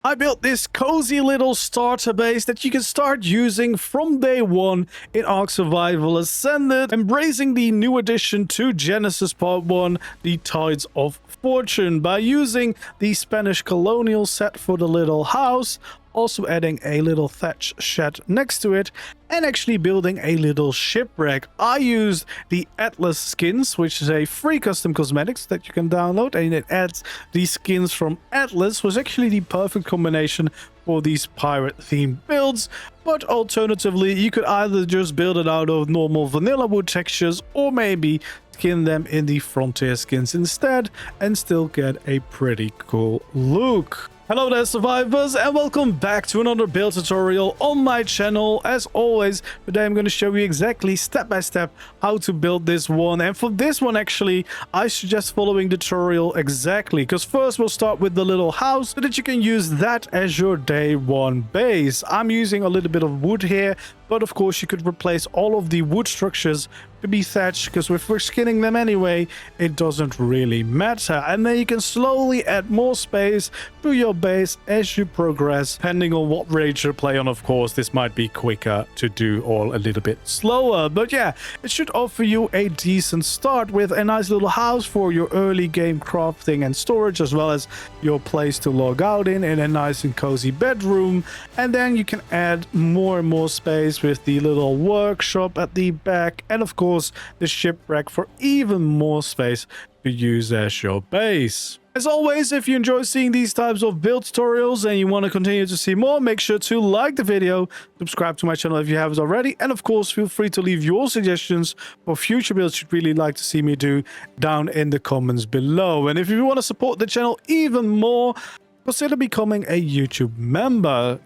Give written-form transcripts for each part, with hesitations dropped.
I built this cozy little starter base that you can start using from day one in ARK Survival Ascended, embracing the new addition to Genesis Part 1, the Tides of Fortune, by using the Spanish colonial set for the little house, also adding a little thatch shed next to it, and actually building a little shipwreck. I used the Atlas skins, which is a free custom cosmetics that you can download, and it adds the skins from Atlas, was actually the perfect combination for these pirate themed builds. But alternatively, you could either just build it out of normal vanilla wood textures, or maybe skin them in the frontier skins instead and still get a pretty cool look. Hello there, survivors, and welcome back to another build tutorial on my channel. As always, today I'm going to show you exactly step by step how to build this one. And for this one, actually, I suggest following the tutorial exactly, because first we'll start with the little house so that you can use that as your day one base. I'm using a little bit of wood here, but of course you could replace all of the wood structures to be thatched, because if we're skinning them anyway, it doesn't really matter. And then you can slowly add more space to your base as you progress, depending on what rate you play on. Of course, this might be quicker to do or a little bit slower, but yeah, it should offer you a decent start with a nice little house for your early game crafting and storage, as well as your place to log out in a nice and cozy bedroom. And then you can add more and more space with the little workshop at the back, and of course the shipwreck for even more space to use as your base. As always, if you enjoy seeing these types of build tutorials and you want to continue to see more, make sure to like the video, subscribe to my channel if you haven't already, and of course feel free to leave your suggestions for future builds you'd really like to see me do down in the comments below. And if you want to support the channel even more, consider becoming a YouTube member.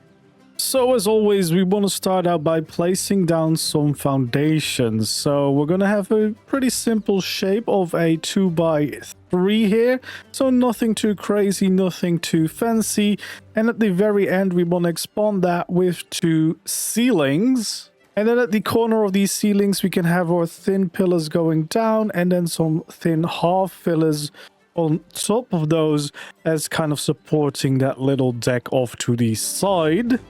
So as always, we want to start out by placing down some foundations. So we're going to have a pretty simple shape of a 2x3 here. So nothing too crazy, nothing too fancy. And at the very end, we want to expand that with 2 ceilings. And then at the corner of these ceilings, we can have our thin pillars going down, and then some thin half pillars on top of those as kind of supporting that little deck off to the side.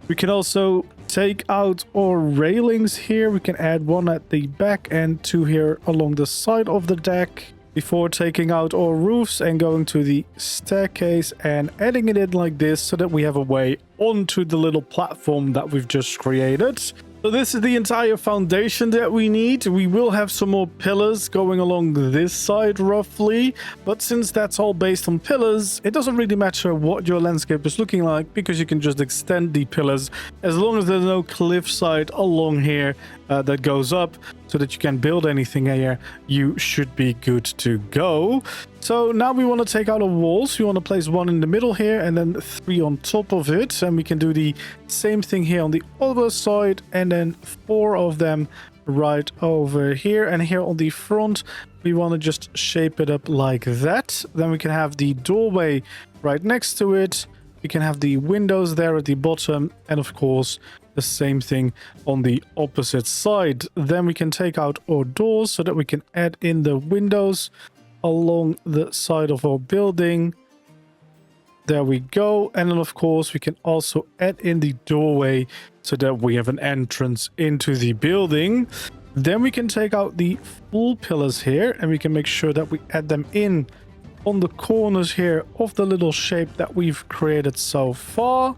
We can also take out our railings here. We can add 1 at the back and 2 here along the side of the deck before taking out our roofs and going to the staircase and adding it in like this so that we have a way onto the little platform that we've just created. So this is the entire foundation that we need. We will have some more pillars going along this side roughly, but since that's all based on pillars, it doesn't really matter what your landscape is looking like, because you can just extend the pillars as long as there's no cliffside along here that goes up, so that you can build anything here. You should be good to go. So now we want to take out a walls. We want to place 1 in the middle here and then 3 on top of it, and we can do the same thing here on the other side, and then 4 of them right over here. And here on the front, we want to just shape it up like that. Then we can have the doorway right next to it. We can have the windows there at the bottom, and of course the same thing on the opposite side. Then we can take out our doors so that we can add in the windows along the side of our building. There we go. And then of course we can also add in the doorway so that we have an entrance into the building. Then we can take out the full pillars here, and we can make sure that we add them in on the corners here of the little shape that we've created so far.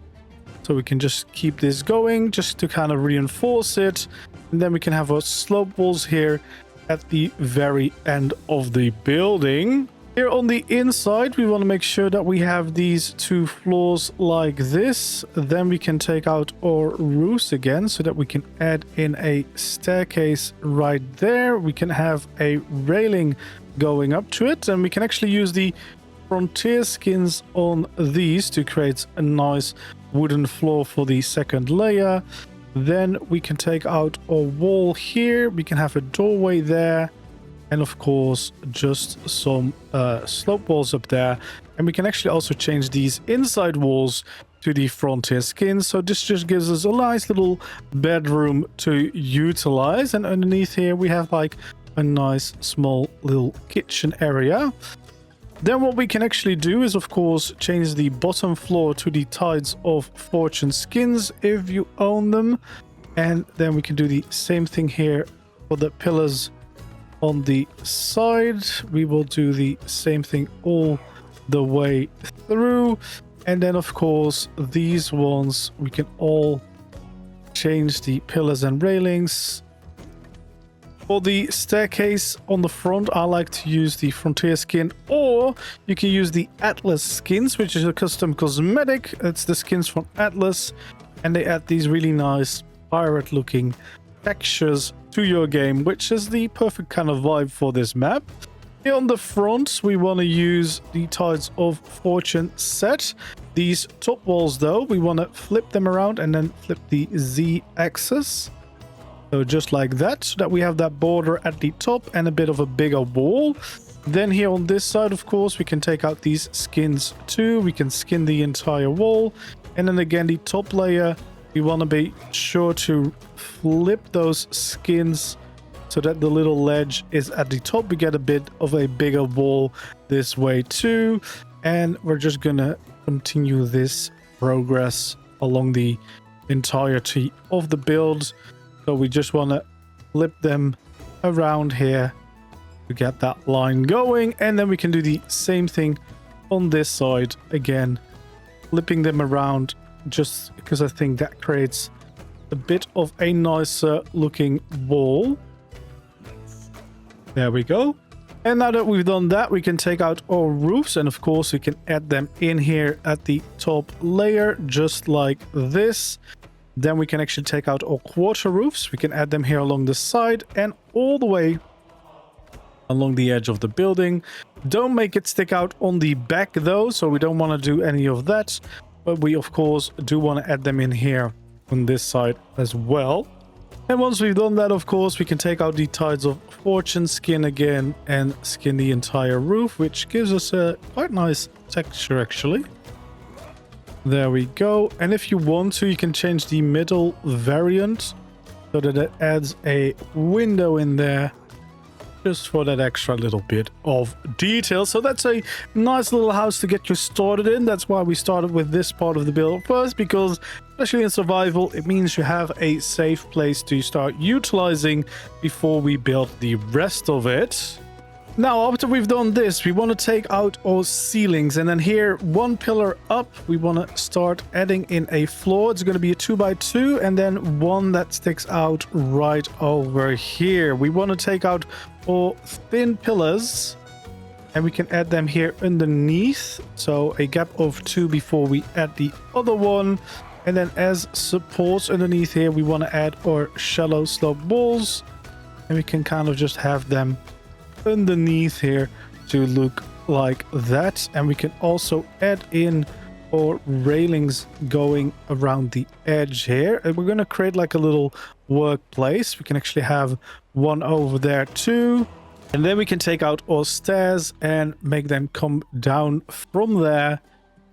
So we can just keep this going just to kind of reinforce it. And then we can have our slope walls here at the very end of the building. Here on the inside, we want to make sure that we have these 2 floors like this. Then we can take out our roofs again so that we can add in a staircase right there. We can have a railing going up to it, and we can actually use the frontier skins on these to create a nice wooden floor for the second layer. Then we can take out our wall here. We can have a doorway there, and of course just some slope walls up there. And we can actually also change these inside walls to the frontier skins, so this just gives us a nice little bedroom to utilize. And underneath here we have like a nice small little kitchen area. Then what we can actually do is, of course, change the bottom floor to the Tides of Fortune skins if you own them. And then we can do the same thing here for the pillars on the side. We will do the same thing all the way through. And then, of course, these ones, we can all change the pillars and railings. For the staircase on the front, I like to use the Frontier skin, or you can use the Atlas skins, which is a custom cosmetic. It's the skins from Atlas, and they add these really nice pirate-looking textures to your game, which is the perfect kind of vibe for this map. Here on the front, we want to use the Tides of Fortune set. These top walls, though, we want to flip them around and then flip the Z-axis. So just like that, so that we have that border at the top and a bit of a bigger wall. Then here on this side, of course, we can take out these skins too. We can skin the entire wall. And then again, the top layer, we want to be sure to flip those skins so that the little ledge is at the top. We get a bit of a bigger wall this way too. And we're just going to continue this progress along the entirety of the build. So we just want to flip them around here to get that line going. And then we can do the same thing on this side. Again, flipping them around just because I think that creates a bit of a nicer looking wall. There we go. And now that we've done that, we can take out our roofs. And of course, we can add them in here at the top layer, just like this. Then we can actually take out our quarter roofs. We can add them here along the side and all the way along the edge of the building. Don't make it stick out on the back though, so we don't want to do any of that. But we, of course, do want to add them in here on this side as well. And once we've done that, of course, we can take out the Tides of Fortune skin again and skin the entire roof, which gives us a quite nice texture actually. There we go. And if you want to, you can change the middle variant so that it adds a window in there just for that extra little bit of detail. So that's a nice little house to get you started in. That's why we started with this part of the build first, because especially in survival, it means you have a safe place to start utilizing before we build the rest of it. Now, after we've done this, we want to take out our ceilings, and then here, one pillar up, we want to start adding in a floor. It's going to be a 2x2, and then one that sticks out right over here. We want to take out our thin pillars, and we can add them here underneath. So a gap of 2 before we add the other one. And then as supports underneath here, we want to add our shallow slope walls, and we can kind of just have them underneath here to look like that. And we can also add in our railings going around the edge here, and we're going to create like a little workplace. We can actually have one over there too, and then we can take out our stairs and make them come down from there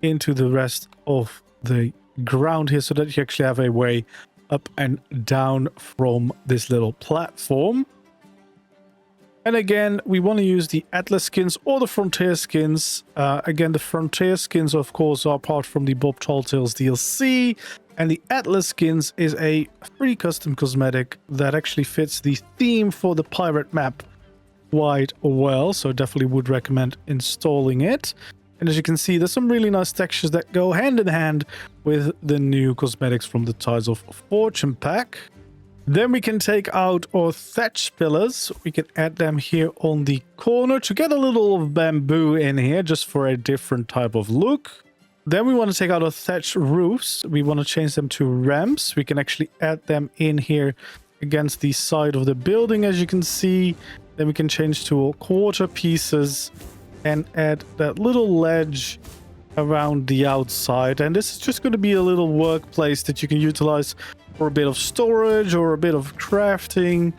into the rest of the ground here, so that you actually have a way up and down from this little platform. And again, we want to use the Atlas skins or the Frontier skins. Again, the Frontier skins, of course, are part from the Bob Talltales DLC. And the Atlas skins is a free custom cosmetic that actually fits the theme for the pirate map quite well. So definitely would recommend installing it. And as you can see, there's some really nice textures that go hand in hand with the new cosmetics from the Tides of Fortune pack. Then we can take out our thatch pillars. We can add them here on the corner to get a little of bamboo in here just for a different type of look. Then we want to take out our thatch roofs. We want to change them to ramps. We can actually add them in here against the side of the building, as you can see. Then we can change to our quarter pieces and add that little ledge around the outside. And this is just going to be a little workplace that you can utilize for a bit of storage or a bit of crafting,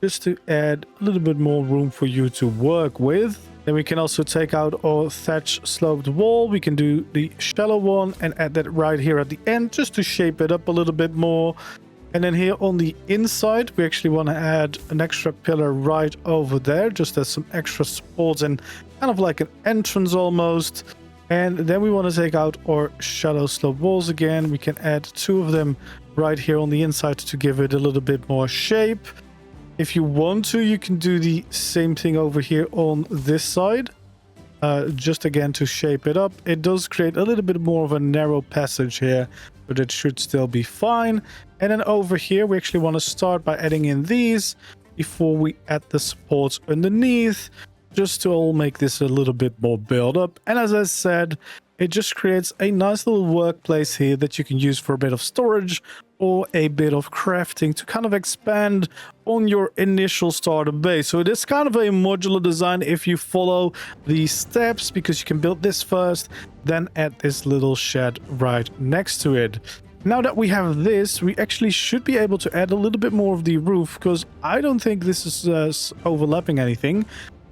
just to add a little bit more room for you to work with. Then we can also take out our thatch sloped wall. We can do the shallow one and add that right here at the end just to shape it up a little bit more. And then here on the inside, we actually want to add an extra pillar right over there, just as some extra supports and kind of like an entrance almost. And then we want to take out our shallow slope walls again. We can add 2 of them right here on the inside to give it a little bit more shape. If you want to, you can do the same thing over here on this side. Just again to shape it up. It does create a little bit more of a narrow passage here, but it should still be fine. And then over here, we actually want to start by adding in these before we add the supports underneath, just to all make this a little bit more build up. And as I said, it just creates a nice little workplace here that you can use for a bit of storage or a bit of crafting to kind of expand on your initial starter base. So it is kind of a modular design if you follow the steps, because you can build this first, then add this little shed right next to it. Now that we have this, we actually should be able to add a little bit more of the roof, because I don't think this is overlapping anything.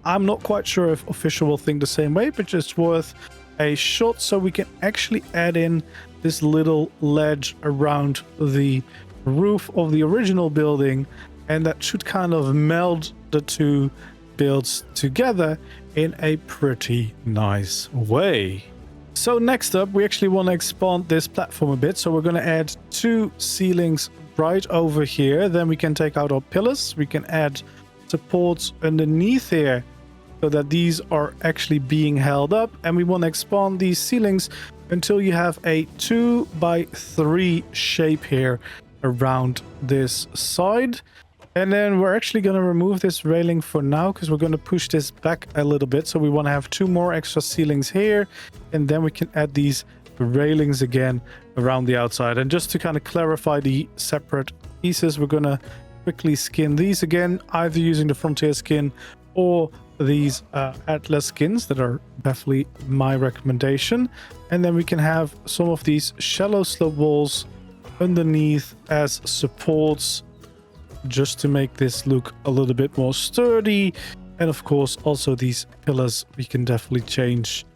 I'm not quite sure if official will think the same way, but just worth a shot. So we can actually add in this little ledge around the roof of the original building, and that should kind of meld the 2 builds together in a pretty nice way. So next up, we actually want to expand this platform a bit. So we're going to add 2 ceilings right over here. Then we can take out our pillars. We can add supports underneath here so that these are actually being held up, and we want to expand these ceilings until you have a 2x3 shape here around this side. And then we're actually going to remove this railing for now, because we're going to push this back a little bit. So we want to have 2 more extra ceilings here, and then we can add these railings again around the outside. And just to kind of clarify the separate pieces, we're going to quickly skin these again, either using the frontier skin or these atlas skins that are definitely my recommendation. And then we can have some of these shallow slope walls underneath as supports, just to make this look a little bit more sturdy. And of course also these pillars we can definitely change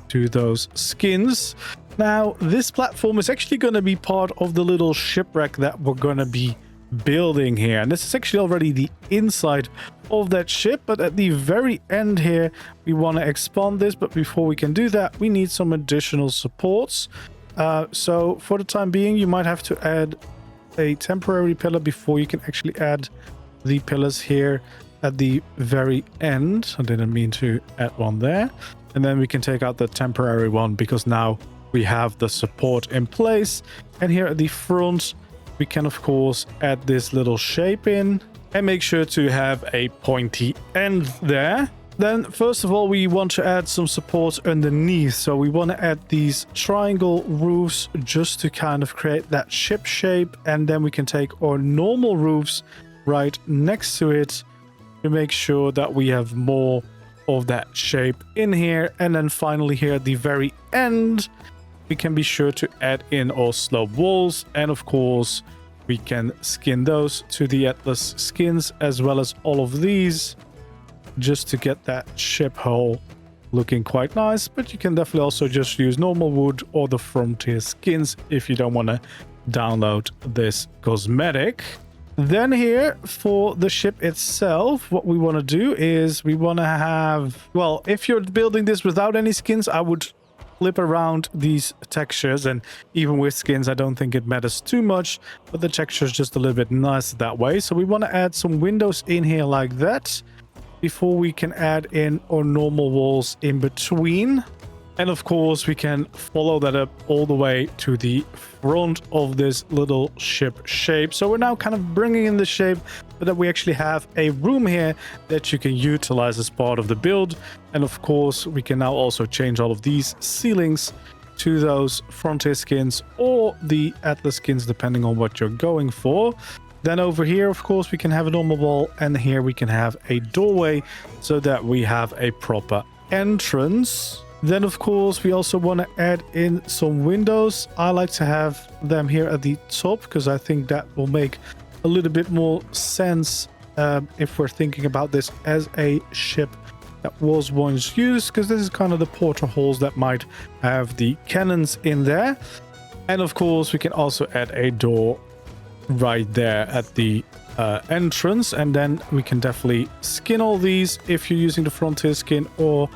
to those skins. Now this platform is actually going to be part of the little shipwreck that we're going to be building here, and this is actually already the inside of that ship, but at the very end here we want to expand this. But before we can do that, we need some additional supports. So for the time being, you might have to add a temporary pillar before you can actually add the pillars here at the very end. I didn't mean to add one there. And then we can take out the temporary one, because now we have the support in place. And here at the front, we can of course add this little shape in, and make sure to have a pointy end there. Then first of all, we want to add some supports underneath. So we want to add these triangle roofs just to kind of create that ship shape. And then we can take our normal roofs right next to it to make sure that we have more of that shape in here. And then finally here at the very end, we can be sure to add in our slope walls, and of course we can skin those to the atlas skins, as well as all of these, just to get that ship hull looking quite nice. But you can definitely also just use normal wood or the frontier skins if you don't want to download this cosmetic. Then here for the ship itself, what we want to do is we want to have, well, if you're building this without any skins, I would flip around these textures, and even with skins I don't think it matters too much, but the texture is just a little bit nicer that way. So we want to add some windows in here like that before we can add in our normal walls in between. And of course we can follow that up all the way to the front of this little ship shape. So we're now kind of bringing in the shape so that we actually have a room here that you can utilize as part of the build. And of course we can now also change all of these ceilings to those frontier skins or the atlas skins, depending on what you're going for. Then over here, of course, we can have a normal wall, and here we can have a doorway so that we have a proper entrance. Then, of course, we also want to add in some windows. I like to have them here at the top because I think that will make a little bit more sense if we're thinking about this as a ship that was once used, because this is kind of the portholes that might have the cannons in there. And, of course, we can also add a door right there at the entrance, and then we can definitely skin all these if you're using the frontier skin or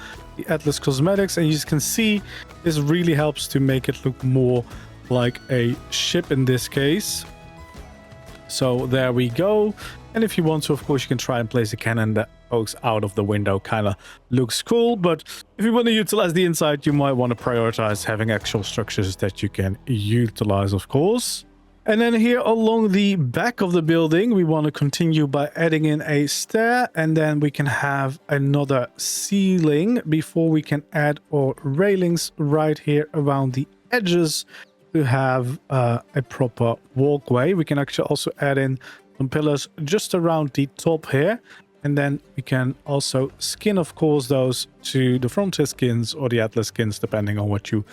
the Atlas cosmetics, and you can see this really helps to make it look more like a ship in this case. So there we go. And if you want to, of course, you can try and place a cannon that pokes out of the window. Kind of looks cool, but if you want to utilize the inside, you might want to prioritize having actual structures that you can utilize, of course. And then here along the back of the building, we want to continue by adding in a stair, and then we can have another ceiling before we can add our railings right here around the edges to have a proper walkway. We can actually also add in some pillars just around the top here, and then we can also skin, of course, those to the Frontier skins or the Atlas skins, depending on what you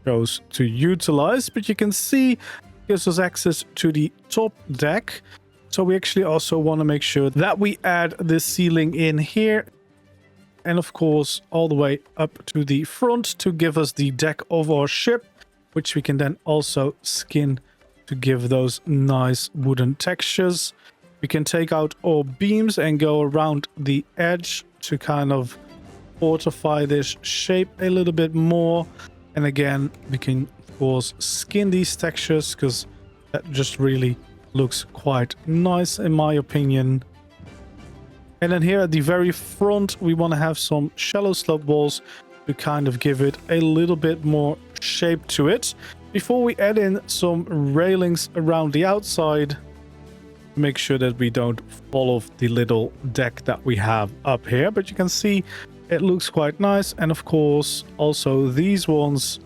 chose to utilize. But you can see it gives us access to the top deck. So we actually also want to make sure that we add the ceiling in here, and of course all the way up to the front to give us the deck of our ship, which we can then also skin to give those nice wooden textures. We can take out our beams and go around the edge to kind of fortify this shape a little bit more. And again, we can of course skin these textures because that just really looks quite nice in my opinion. And then here at the very front, we want to have some shallow slope walls to kind of give it a little bit more shape to it before we add in some railings around the outside. Make sure that we don't fall off the little deck that we have up here, but you can see it looks quite nice. And of course also these ones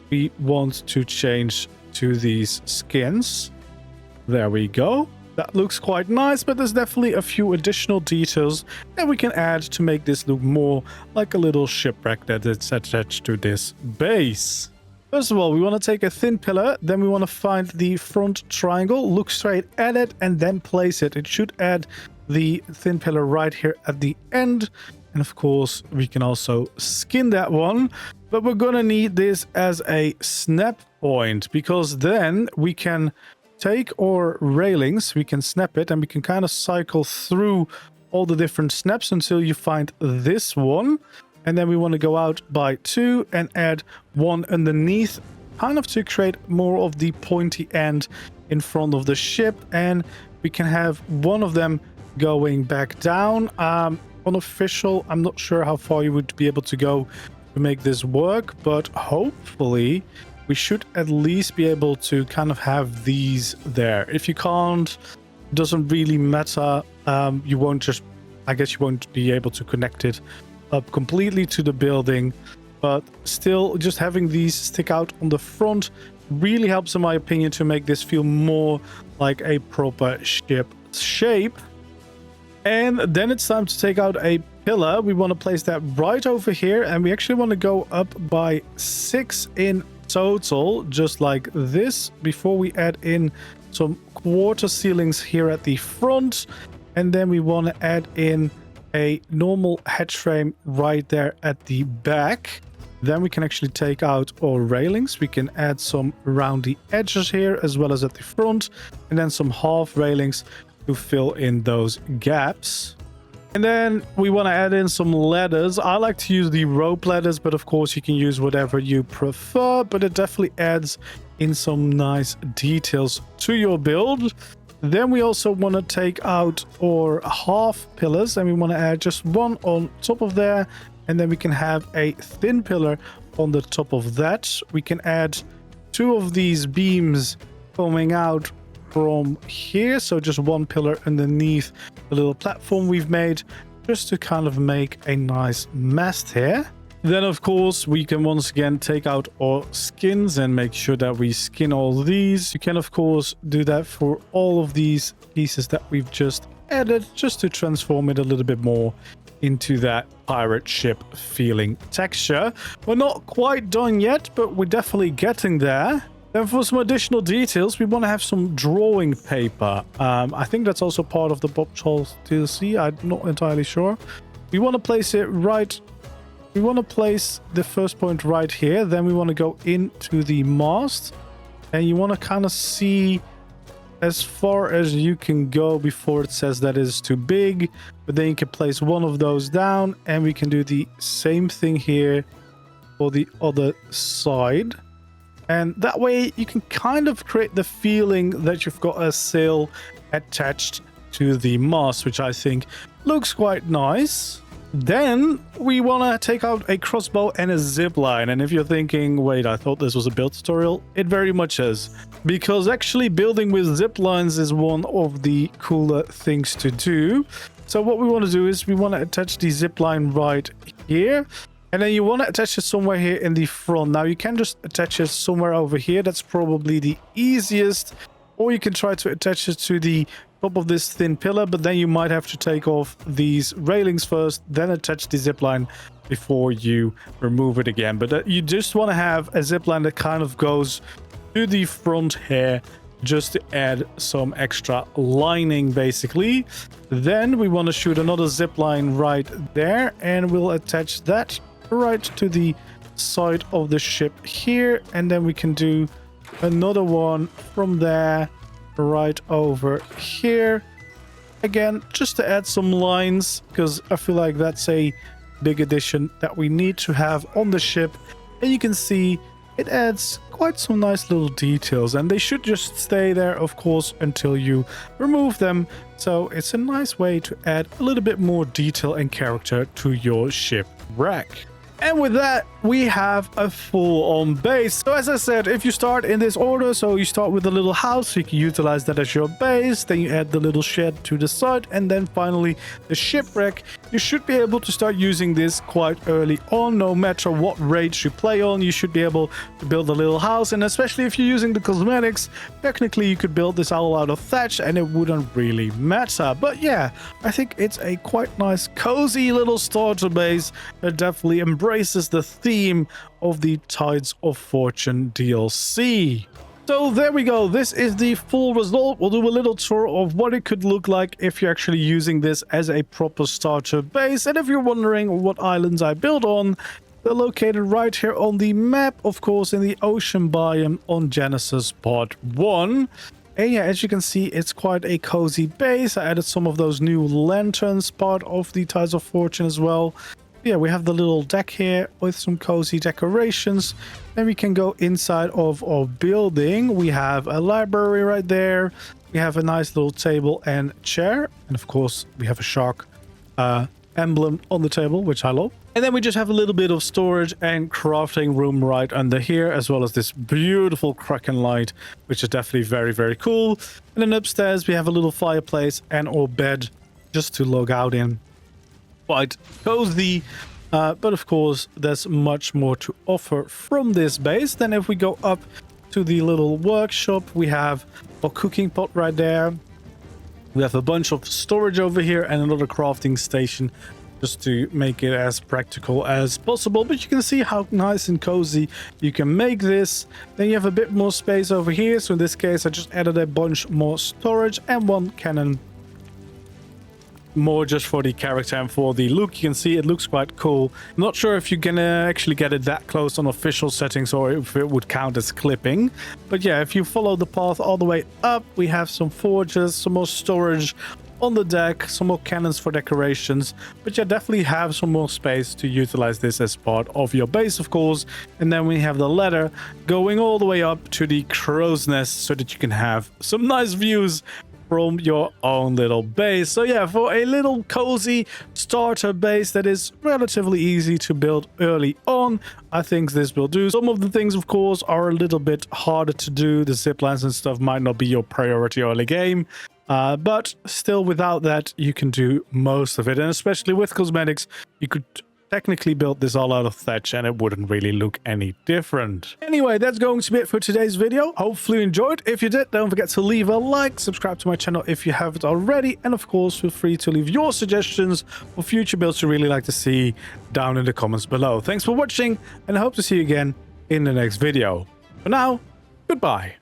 we want to change to these skins. There we go. That looks quite nice, but there's definitely a few additional details that we can add to make this look more like a little shipwreck that is attached to this base. First of all, we want to take a thin pillar, then we want to find the front triangle, look straight at it, and then place it. It should add the thin pillar right here at the end. And of course, we can also skin that one, but we're going to need this as a snap point, because then we can take our railings, we can snap it, and we can kind of cycle through all the different snaps until you find this one. And then we want to go out by 2 and add one underneath, kind of to create more of the pointy end in front of the ship. And we can have one of them going back down. Unofficial, I'm not sure how far you would be able to go to make this work, but hopefully we should at least be able to kind of have these there. If you can't, it doesn't really matter. You won't just, I guess you won't be able to connect it up completely to the building, but still just having these stick out on the front really helps, in my opinion, to make this feel more like a proper ship shape. And then it's time to take out a pillar. We want to place that right over here, and we actually want to go up by 6 in total, just like this, before we add in some quarter ceilings here at the front. And then we want to add in a normal hatch frame right there at the back. Then we can actually take out our railings. We can add some around the edges here as well as at the front, and then some half railings to fill in those gaps. And then we want to add in some ladders. I like to use the rope ladders, but of course you can use whatever you prefer, but it definitely adds in some nice details to your build. Then we also want to take out our half pillars, and we want to add just one on top of there, and then we can have a thin pillar on the top of that. We can add 2 of these beams coming out from here, so just one pillar underneath the little platform we've made, just to kind of make a nice mast here. Then of course we can once again take out our skins and make sure that we skin all these. You can of course do that for all of these pieces that we've just added, just to transform it a little bit more into that pirate ship feeling texture. We're not quite done yet, but we're definitely getting there. Then for some additional details, we want to have some drawing paper. I think that's also part of the Bob Charles DLC. I'm not entirely sure. We want to place it right. We want to place the first point right here. Then we want to go into the mast, and you want to kind of see as far as you can go before it says that is too big. But then you can place one of those down, and we can do the same thing here for the other side. And that way you can kind of create the feeling that you've got a sail attached to the mast, which I think looks quite nice. Then we want to take out a crossbow and a zip line. And if you're thinking, wait, I thought this was a build tutorial, it very much is. Because actually building with zip lines is one of the cooler things to do. So what we want to do is we want to attach the zip line right here. And then you want to attach it somewhere here in the front. Now you can just attach it somewhere over here. That's probably the easiest. Or you can try to attach it to the top of this thin pillar, but then you might have to take off these railings first, then attach the zipline before you remove it again. But you just want to have a zipline that kind of goes to the front here, just to add some extra lining basically. Then we want to shoot another zipline right there, and we'll attach that right to the side of the ship here, and then we can do another one from there right over here again, just to add some lines, because I feel like that's a big addition that we need to have on the ship. And you can see it adds quite some nice little details, and they should just stay there, of course, until you remove them. So it's a nice way to add a little bit more detail and character to your shipwreck. And with that, we have a full-on base. So as I said, if you start in this order, so you start with a little house, you can utilize that as your base, then you add the little shed to the side, and then finally the shipwreck. You should be able to start using this quite early on. No matter what rate you play on, you should be able to build a little house. And especially if you're using the cosmetics, technically you could build this all out of thatch and it wouldn't really matter. But yeah, I think it's a quite nice, cozy little starter base that definitely embraces the theme of the Tides of Fortune DLC. So there we go. This is the full result. We'll do a little tour of what it could look like if you're actually using this as a proper starter base. And if you're wondering what islands I build on, they're located right here on the map, of course, in the ocean biome on Genesis Part 1. And yeah, as you can see, it's quite a cozy base. I added some of those new lanterns, part of the Tides of Fortune as well. Yeah, we have the little deck here with some cozy decorations. Then we can go inside of our building. We have a library right there. We have a nice little table and chair. And of course, we have a shark emblem on the table, which I love. And then we just have a little bit of storage and crafting room right under here, as well as this beautiful Kraken light, which is definitely very, very cool. And then upstairs, we have a little fireplace and our bed just to log out in. Quite cozy, but of course there's much more to offer from this base. Then if we go up to the little workshop, we have a cooking pot right there. We have a bunch of storage over here and another crafting station, just to make it as practical as possible. But you can see how nice and cozy you can make this. Then you have a bit more space over here, so in this case I just added a bunch more storage and one cannon more just for the character and for the look. You can see it looks quite cool. I'm not sure if you can actually get it that close on official settings or if it would count as clipping. But yeah, if you follow the path all the way up, we have some forges, some more storage on the deck, some more cannons for decorations. But you definitely have some more space to utilize this as part of your base, of course. And then we have the ladder going all the way up to the crow's nest so that you can have some nice views from your own little base. So yeah, for a little cozy starter base that is relatively easy to build early on, I think this will do. Some of the things, of course, are a little bit harder to do. The ziplines and stuff might not be your priority early game. But still, without that, you can do most of it. And especially with cosmetics, you could technically build this all out of thatch and it wouldn't really look any different. Anyway, that's going to be it for today's video. Hopefully you enjoyed. If you did, don't forget to leave a like, subscribe to my channel if you haven't already, and of course feel free to leave your suggestions for future builds you'd really like to see down in the comments below. Thanks for watching, and I hope to see you again in the next video. For now, goodbye.